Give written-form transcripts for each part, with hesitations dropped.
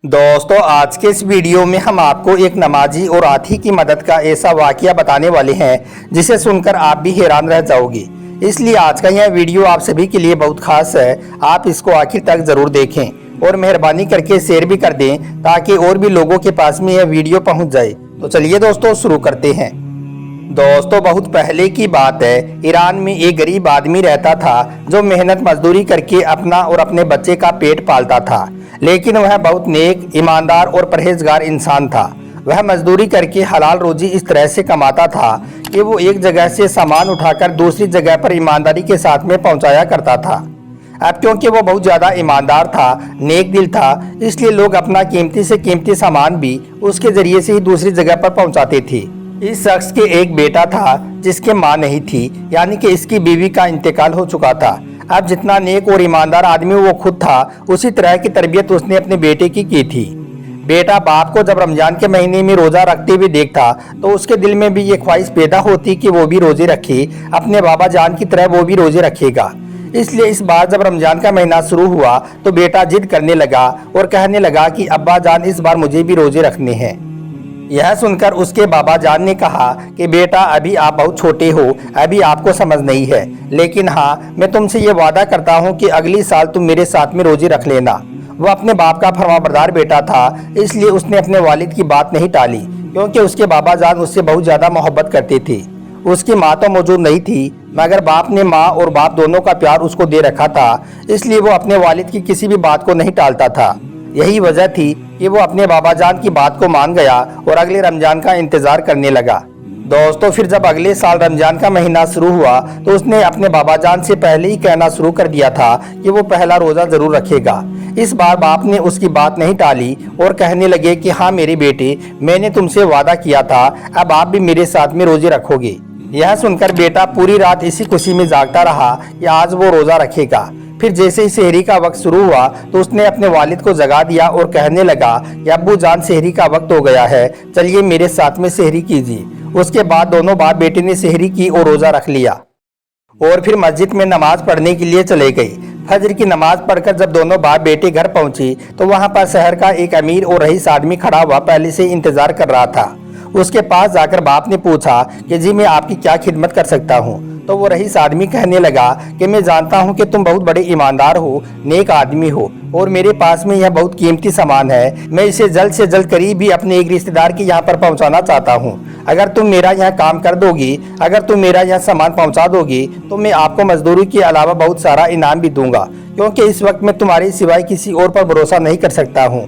दोस्तों आज के इस वीडियो में हम आपको एक नमाजी और हाथी की मदद का ऐसा वाकया बताने वाले हैं जिसे सुनकर आप भी हैरान रह जाओगे। इसलिए आज का यह वीडियो आप सभी के लिए बहुत खास है। आप इसको आखिर तक जरूर देखें और मेहरबानी करके शेयर भी कर दें ताकि और भी लोगों के पास में यह वीडियो पहुंच जाए। तो चलिए दोस्तों शुरू करते हैं। दोस्तों बहुत पहले की बात है, ईरान में एक गरीब आदमी रहता था जो मेहनत मजदूरी करके अपना और अपने बच्चे का पेट पालता था। लेकिन वह बहुत नेक, ईमानदार और परहेजगार इंसान था। वह मजदूरी करके हलाल रोजी इस तरह से कमाता था कि वो एक जगह से सामान उठाकर दूसरी जगह पर ईमानदारी के साथ में पहुंचाया करता था। अब क्योंकि वो बहुत ज़्यादा ईमानदार था, नेक दिल था, इसलिए लोग अपना कीमती से कीमती सामान भी उसके ज़रिए से ही दूसरी जगह पर पहुंचाते थे। इस शख्स के एक बेटा था जिसके माँ नहीं थी, यानी कि इसकी बीवी का इंतकाल हो चुका था। अब जितना नेक और ईमानदार आदमी वो खुद था, उसी तरह की तरबियत उसने अपने बेटे की थी। बेटा बाप को जब रमजान के महीने में रोज़ा रखते हुए देखता तो उसके दिल में भी ये ख्वाहिश पैदा होती कि वो भी रोज़े रखे, अपने बाबा जान की तरह वो भी रोज़े रखेगा। इसलिए इस बार जब रमजान का महीना शुरू हुआ तो बेटा जिद करने लगा और कहने लगा कि अब्बा जान इस बार मुझे भी रोज़े रखने हैं। यह सुनकर उसके बाबा जान ने कहा कि बेटा अभी आप बहुत छोटे हो, अभी आपको समझ नहीं है, लेकिन हाँ मैं तुमसे ये वादा करता हूँ कि अगली साल तुम मेरे साथ में रोज़े रख लेना। वो अपने बाप का फरमाबरदार बेटा था, इसलिए उसने अपने वालिद की बात नहीं टाली, क्योंकि उसके बाबा जान उससे बहुत ज़्यादा मोहब्बत करते थे। उसकी माँ तो मौजूद नहीं थी, मगर बाप ने माँ और बाप दोनों का प्यार उसको दे रखा था, इसलिए वो अपने वालिद की किसी भी बात को नहीं टालता था। यही वजह थी कि वो अपने बाबा जान की बात को मान गया और अगले रमजान का इंतजार करने लगा। दोस्तों फिर जब अगले साल रमजान का महीना शुरू हुआ तो उसने अपने बाबा जान से पहले ही कहना शुरू कर दिया था कि वो पहला रोज़ा ज़रूर रखेगा। इस बार बाप ने उसकी बात नहीं टाली और कहने लगे कि हाँ मेरे बेटे, मैंने तुमसे वादा किया था, अब आप भी मेरे साथ में रोजे रखोगे। यह सुनकर बेटा पूरी रात इसी खुशी में जागता रहा कि आज वो रोज़ा रखेगा। फिर जैसे ही सेहरी का वक्त शुरू हुआ तो उसने अपने वालिद को जगा दिया और कहने लगा कि अब्बू जान सेहरी का वक्त हो गया है, चलिए मेरे साथ में सेहरी कीजिए। उसके बाद दोनों बाप बेटे ने सेहरी की और रोज़ा रख लिया और फिर मस्जिद में नमाज पढ़ने के लिए चले गए। फजर की नमाज पढ़कर जब दोनों बाप बेटे घर पहुंचे तो वहां पर शहर का एक अमीर और रईस आदमी खड़ा हुआ पहले से इंतजार कर रहा था। उसके पास जाकर बाप ने पूछा कि जी मैं आपकी क्या खिदमत कर सकता हूँ। तो वो रईस आदमी कहने लगा कि मैं जानता हूँ कि तुम बहुत बड़े ईमानदार हो, नेक आदमी हो और मेरे पास में यह बहुत कीमती सामान है। मैं इसे जल्द से जल्द करीब ही अपने एक रिश्तेदार के यहाँ पर पहुँचाना चाहता हूँ। अगर तुम मेरा यहाँ काम कर दोगी, अगर तुम मेरा यहाँ सामान पहुँचा दोगी तो मैं आपको मजदूरी के अलावा बहुत सारा इनाम भी दूंगा, क्योंकि इस वक्त मैं तुम्हारे सिवाय किसी और पर भरोसा नहीं कर सकता हूँ।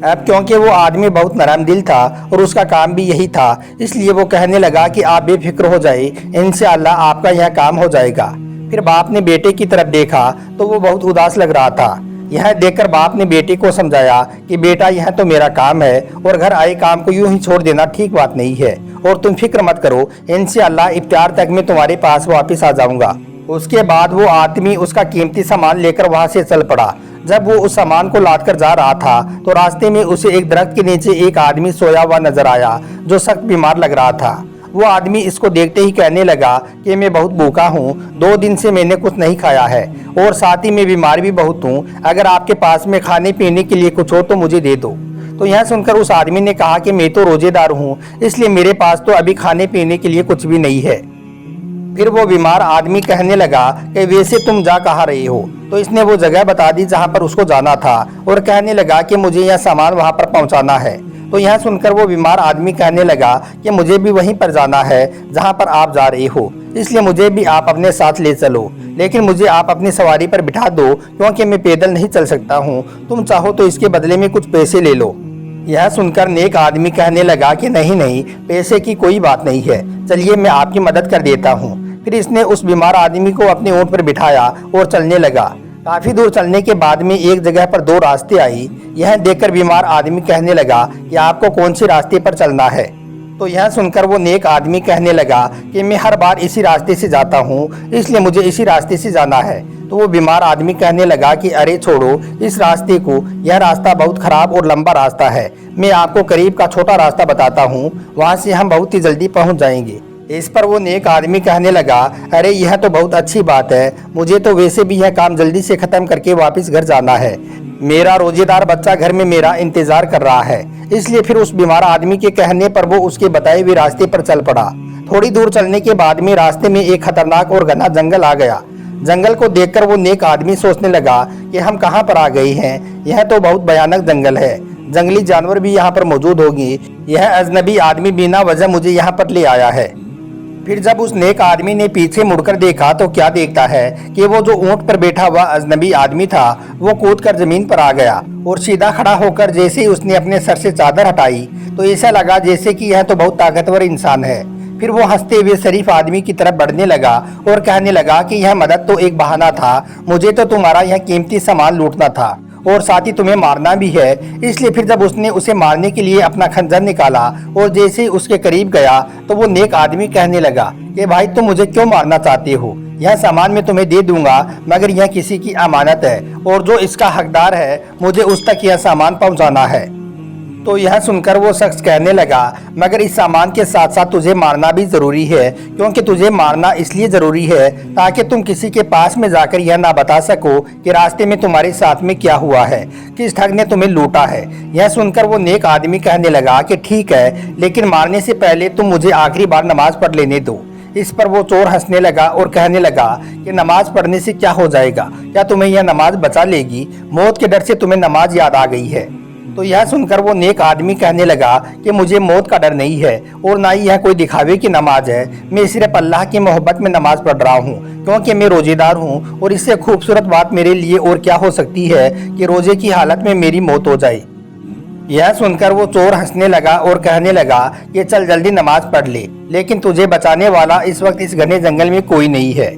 अब क्योंकि वो आदमी बहुत नरम दिल था और उसका काम भी यही था, इसलिए वो कहने लगा कि आप बेफिक्र हो जाए, इंशाअल्लाह आपका यह काम हो जाएगा। फिर बाप ने बेटे की तरफ देखा तो वो बहुत उदास लग रहा था। यह देखकर बाप ने बेटे को समझाया कि बेटा यह तो मेरा काम है और घर आए काम को यूं ही छोड़ देना ठीक बात नहीं है, और तुम फिक्र मत करो, इंशाअल्लाह इफ्तार तक मैं तुम्हारे पास वापस आ जाऊंगा। उसके बाद वो आदमी उसका कीमती सामान लेकर वहां से चल पड़ा। जब वो उस सामान को लाद कर जा रहा था तो रास्ते में उसे एक दरख्त के नीचे एक आदमी सोया हुआ नजर आया जो सख्त बीमार लग रहा था। वो आदमी इसको देखते ही कहने लगा कि मैं बहुत भूखा हूँ, 2 दिन से मैंने कुछ नहीं खाया है और साथ ही मैं बीमार भी बहुत हूँ। अगर आपके पास में खाने पीने के लिए कुछ हो तो मुझे दे दो। तो यह सुनकर उस आदमी ने कहा कि मैं तो रोजेदार हूँ, इसलिए मेरे पास तो अभी खाने पीने के लिए कुछ भी नहीं है। फिर वो बीमार आदमी कहने लगा कि वैसे तुम जा कहाँ रहे हो। तो इसने वो जगह बता दी जहाँ पर उसको जाना था और कहने लगा कि मुझे यह सामान वहाँ पर पहुँचाना है। तो यह सुनकर वो बीमार आदमी कहने लगा कि मुझे भी वहीं पर जाना है जहाँ पर आप जा रहे हो, इसलिए मुझे भी आप अपने साथ ले चलो, लेकिन मुझे आप अपनी सवारी पर बिठा दो, क्योंकि मैं पैदल नहीं चल सकता हूँ। तुम चाहो तो इसके बदले में कुछ पैसे ले लो। यह सुनकर नेक आदमी कहने लगा कि नहीं नहीं, पैसे की कोई बात नहीं है, चलिए मैं आपकी मदद कर देता हूँ। फिर इसने उस बीमार आदमी को अपने ऊंट पर बिठाया और चलने लगा। काफी दूर चलने के बाद में एक जगह पर 2 रास्ते आई। यह देखकर बीमार आदमी कहने लगा कि आपको कौन से रास्ते पर चलना है। तो यह सुनकर वो नेक आदमी कहने लगा कि मैं हर बार इसी रास्ते से जाता हूँ, इसलिए मुझे इसी रास्ते से जाना है। तो वो बीमार आदमी कहने लगा कि अरे छोड़ो इस रास्ते को, यह रास्ता बहुत खराब और लंबा रास्ता है, मैं आपको करीब का छोटा रास्ता बताता हूँ, वहाँ से हम बहुत ही जल्दी पहुँच जाएंगे। इस पर वो नेक आदमी कहने लगा अरे यह तो बहुत अच्छी बात है, मुझे तो वैसे भी यह काम जल्दी से ख़त्म करके वापस घर जाना है। मेरा रोजेदार बच्चा घर में मेरा इंतजार कर रहा है। इसलिए फिर उस बीमार आदमी के कहने पर वो उसके बताए हुए रास्ते पर चल पड़ा। थोड़ी दूर चलने के बाद में रास्ते में एक खतरनाक और घना जंगल आ गया। जंगल को देखकर वो नेक आदमी सोचने लगा कि हम कहाँ पर आ गए हैं, यह तो बहुत भयानक जंगल है, जंगली जानवर भी यहाँ पर मौजूद होंगे, यह अजनबी आदमी बिना वजह मुझे यहाँ पर ले आया है। फिर जब उस नेक आदमी ने पीछे मुड़कर देखा तो क्या देखता है कि वो जो ऊंट पर बैठा हुआ अजनबी आदमी था वो कूदकर जमीन पर आ गया और सीधा खड़ा होकर जैसे ही उसने अपने सर से चादर हटाई तो ऐसा लगा जैसे कि यह तो बहुत ताकतवर इंसान है। फिर वो हंसते हुए शरीफ आदमी की तरफ बढ़ने लगा और कहने लगा कि यह मदद तो एक बहाना था, मुझे तो तुम्हारा यह कीमती सामान लूटना था और साथ ही तुम्हें मारना भी है। इसलिए फिर जब उसने उसे मारने के लिए अपना खंजर निकाला और जैसे ही उसके करीब गया तो वो नेक आदमी कहने लगा कि भाई तुम मुझे क्यों मारना चाहते हो, यह सामान मैं तुम्हें दे दूंगा मगर यह किसी की अमानत है और जो इसका हकदार है मुझे उस तक यह सामान पहुंचाना है। तो यह सुनकर वो शख्स कहने लगा मगर इस सामान के साथ साथ तुझे मारना भी जरूरी है, क्योंकि तुझे मारना इसलिए जरूरी है ताकि तुम किसी के पास में जाकर यह ना बता सको कि रास्ते में तुम्हारे साथ में क्या हुआ है, किस ठग ने तुम्हें लूटा है। यह सुनकर वो नेक आदमी कहने लगा कि ठीक है, लेकिन मारने से पहले तुम मुझे आखिरी बार नमाज पढ़ लेने दो। इस पर वो चोर हंसने लगा और कहने लगा कि नमाज पढ़ने से क्या हो जाएगा, क्या तुम्हें यह नमाज बचा लेगी, मौत के डर से तुम्हें नमाज याद आ गई है। तो यह सुनकर वो नेक आदमी कहने लगा कि मुझे मौत का डर नहीं है और ना ही यह कोई दिखावे की नमाज है, मैं सिर्फ अल्लाह की मोहब्बत में नमाज पढ़ रहा हूँ क्योंकि मैं रोजेदार हूँ और इससे खूबसूरत बात मेरे लिए और क्या हो सकती है कि रोजे की हालत में मेरी मौत हो जाए। यह सुनकर वो चोर हंसने लगा और कहने लगा कि चल जल्दी नमाज पढ़ ले, लेकिन तुझे बचाने वाला इस वक्त इस घने जंगल में कोई नहीं है।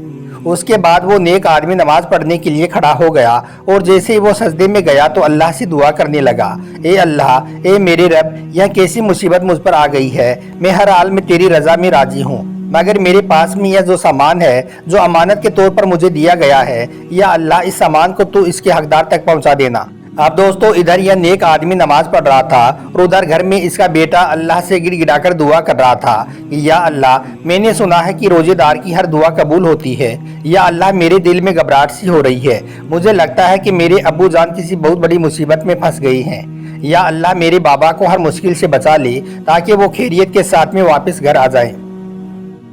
उसके बाद वो नेक आदमी नमाज पढ़ने के लिए खड़ा हो गया और जैसे ही वो सजदे में गया तो अल्लाह से दुआ करने लगा, ए अल्लाह, ए मेरे रब, यह कैसी मुसीबत मुझ पर आ गई है, मैं हर हाल में तेरी रजा में राजी हूँ, मगर मेरे पास में यह जो सामान है जो अमानत के तौर पर मुझे दिया गया है, या अल्लाह इस सामान को तू इसके हकदार तक पहुँचा देना। अब दोस्तों इधर यह नेक आदमी नमाज पढ़ रहा था और उधर घर में इसका बेटा अल्लाह से गिड़गिड़ाकर दुआ कर रहा था कि या अल्लाह, मैंने सुना है कि रोजेदार की हर दुआ कबूल होती है, या अल्लाह मेरे दिल में घबराहट सी हो रही है, मुझे लगता है कि मेरे अब्बू जान किसी बहुत बड़ी मुसीबत में फंस गई हैं, या अल्लाह मेरे बाबा को हर मुश्किल से बचा ले ताकि वो खैरियत के साथ में वापस घर आ जाए।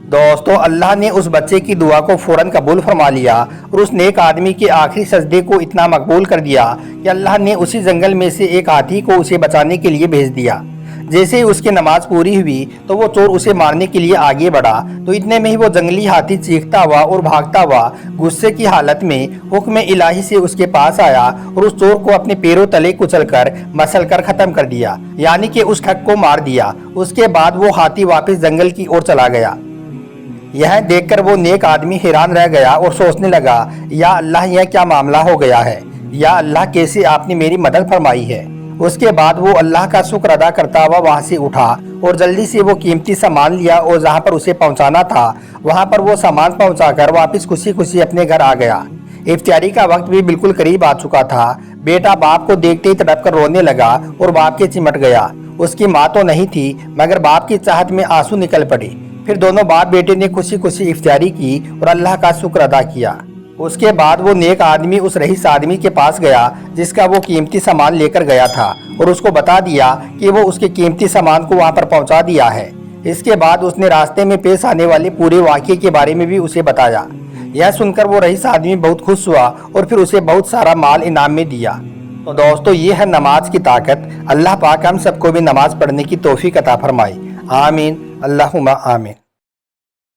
दोस्तों अल्लाह ने उस बच्चे की दुआ को फौरन कबूल फरमा लिया और उस नेक आदमी के आखिरी सजदे को इतना मकबूल कर दिया कि अल्लाह ने उसी जंगल में से एक हाथी को उसे बचाने के लिए भेज दिया। जैसे ही उसकी नमाज पूरी हुई तो वो चोर उसे मारने के लिए आगे बढ़ा तो इतने में ही वो जंगली हाथी चीखता हुआ और भागता हुआ गुस्से की हालत में हुक्म इलाही से उसके पास आया और उस चोर को अपने पैरों तले कुचलकर मसलकर खत्म कर दिया, यानी कि उस ठग को मार दिया। उसके बाद वो हाथी वापस जंगल की ओर चला गया। यह देखकर वो नेक आदमी हैरान रह गया और सोचने लगा, या अल्लाह, यह क्या मामला हो गया है, या अल्लाह कैसे आपने मेरी मदद फरमाई है। उसके बाद वो अल्लाह का शुक्र अदा करता हुआ वहाँ से उठा और जल्दी से वो कीमती सामान लिया और जहाँ पर उसे पहुँचाना था वहाँ पर वो सामान पहुँचाकर वापस खुशी खुशी अपने घर आ गया। इफ्तारी का वक्त भी बिल्कुल करीब आ चुका था। बेटा बाप को देखते ही तड़प कर रोने लगा और बाप के चिमट गया। उसकी माँ तो नहीं थी मगर बाप की चाहत में आंसू निकल पड़े। फिर दोनों बाप बेटे ने खुशी खुशी इफ्तारी की और अल्लाह का शुक्र अदा किया। उसके बाद वो नेक आदमी उस रईस आदमी के पास गया जिसका वो कीमती सामान लेकर गया था और उसको बता दिया कि वो उसके कीमती सामान को वहाँ पर पहुँचा दिया है। इसके बाद उसने रास्ते में पेश आने वाले पूरे वाक़ये के बारे में भी उसे बताया। यह सुनकर वो रईस आदमी बहुत खुश हुआ और फिर उसे बहुत सारा माल इनाम में दिया। तो दोस्तों ये है नमाज की ताकत। अल्लाह पाक हम सबको भी नमाज पढ़ने की तौफीक अता फरमाए। आमीन, अल्लाहुम्मा आमीन।